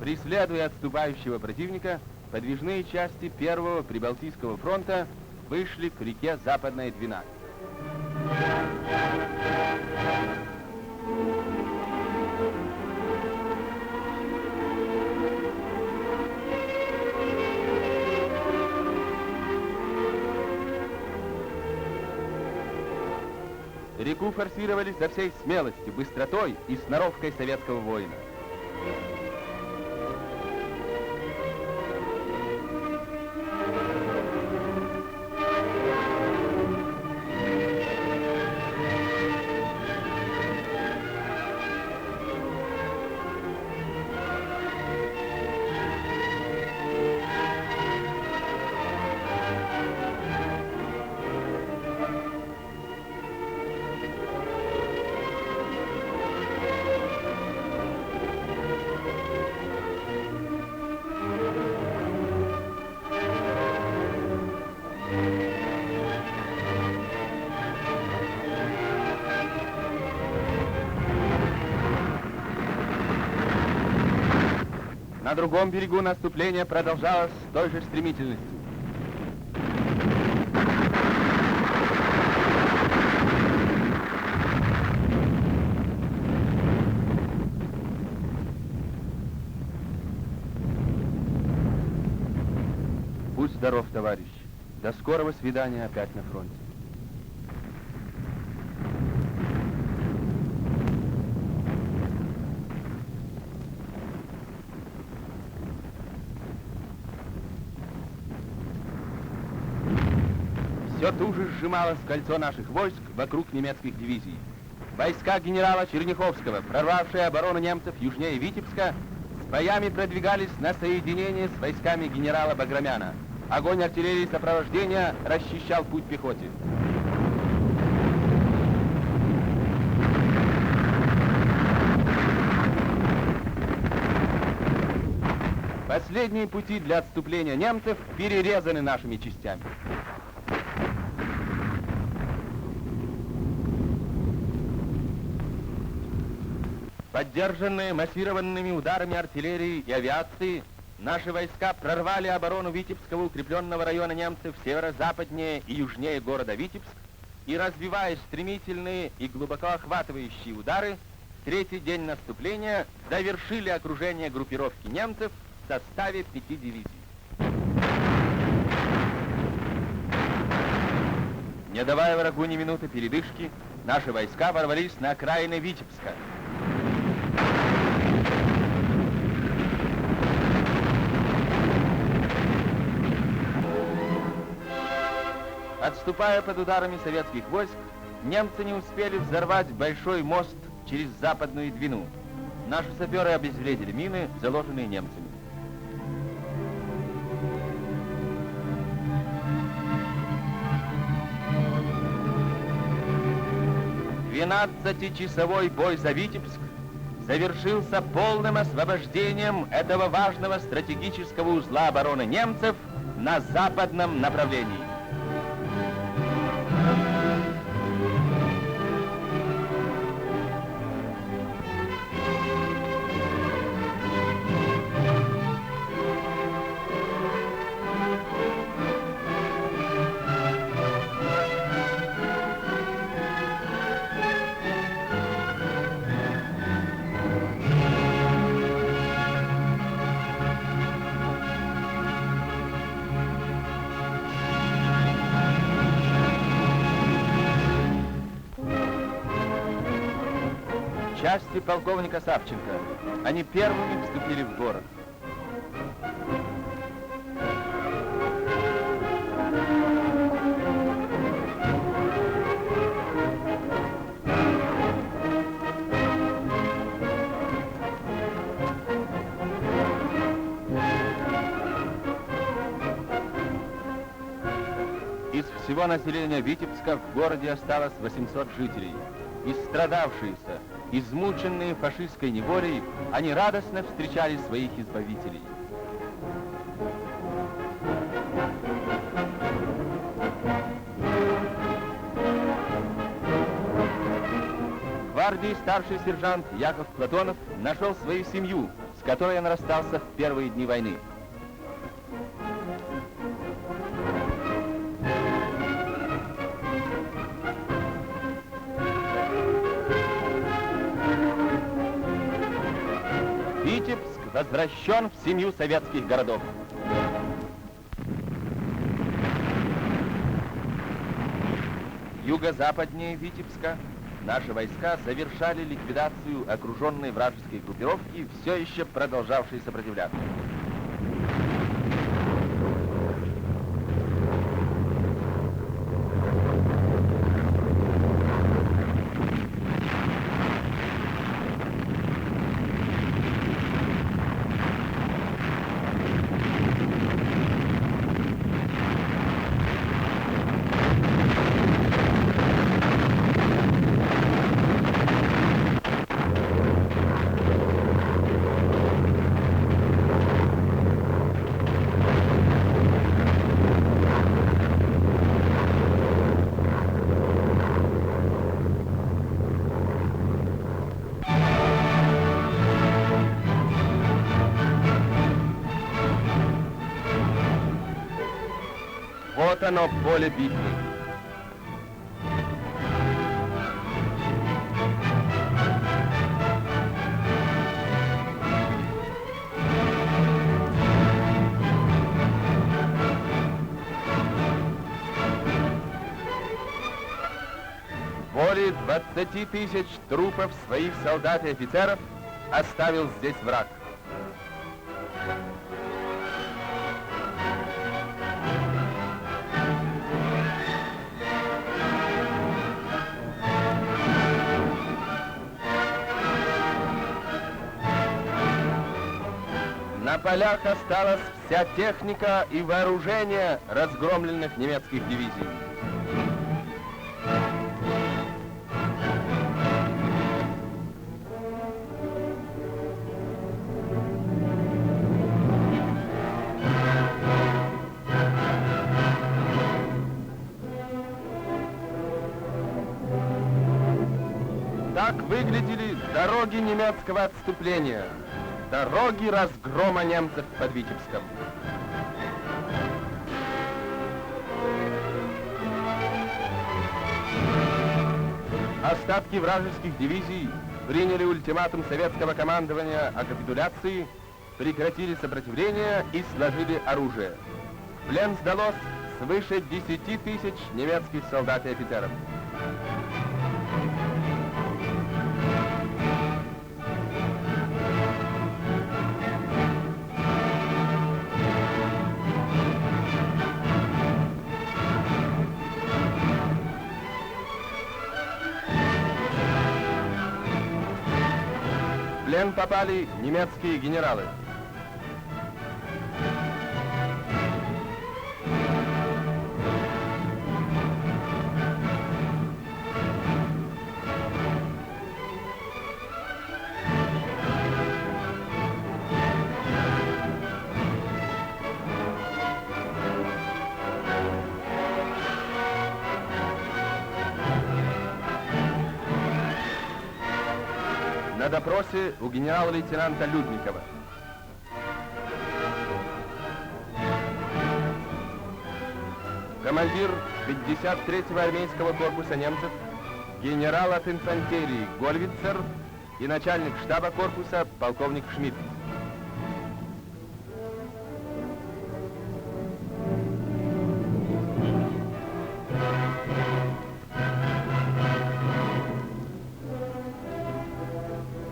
Преследуя отступающего противника, подвижные части Первого Прибалтийского фронта вышли к реке Западная Двина. Реку форсировали со всей смелостью, быстротой и сноровкой советского воина. На другом берегу наступление продолжалось с той же стремительностью. Будь здоров, товарищ. До скорого свидания опять на фронте. Все туже сжималось кольцо наших войск вокруг немецких дивизий. Войска генерала Черняховского, прорвавшие оборону немцев южнее Витебска, с боями продвигались на соединение с войсками генерала Баграмяна. Огонь артиллерии сопровождения расчищал путь пехоте. Последние пути для отступления немцев перерезаны нашими частями. Поддержанные массированными ударами артиллерии и авиации, наши войска прорвали оборону Витебского укрепленного района немцев северо-западнее и южнее города Витебск и, развивая стремительные и глубоко охватывающие удары, в третий день наступления завершили окружение группировки немцев в составе 5 дивизий. Не давая врагу ни минуты передышки, наши войска ворвались на окраины Витебска. Отступая под ударами советских войск, немцы не успели взорвать большой мост через Западную Двину. Наши саперы обезвредили мины, заложенные немцами. Двенадцатичасовой бой за Витебск завершился полным освобождением этого важного стратегического узла обороны немцев на западном направлении. Части полковника Савченко. Они первыми вступили в город. Из всего населения Витебска в городе осталось 800 жителей. Истрадавшиеся, измученные фашистской неволей, они радостно встречали своих избавителей. В гвардии старший сержант Яков Платонов нашел свою семью, с которой он расстался в первые дни войны. Витебск возвращен в семью советских городов. Юго-западнее Витебска наши войска завершали ликвидацию окруженной вражеской группировки, все еще продолжавшей сопротивляться. Вот оно, поле битвы. Более 20 тысяч трупов своих солдат и офицеров оставил здесь враг. На полях осталась вся техника и вооружение разгромленных немецких дивизий. Так выглядели дороги немецкого отступления. Дороги разгрома немцев под Витебском. Остатки вражеских дивизий приняли ультиматум советского командования о капитуляции, прекратили сопротивление и сложили оружие. В плен сдалось свыше 10 тысяч немецких солдат и офицеров. В плен попали немецкие генералы. На допросе у генерала-лейтенанта Людникова. Командир 53-го армейского корпуса немцев, генерал от инфантерии Гольвицер и начальник штаба корпуса полковник Шмидт.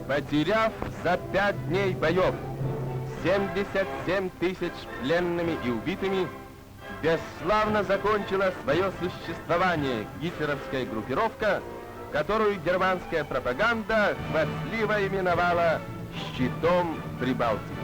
Потеряв за 5 дней боев 77 тысяч пленными и убитыми, бесславно закончила свое существование гитлеровская группировка, которую германская пропаганда хвастливо именовала «щитом Прибалтики».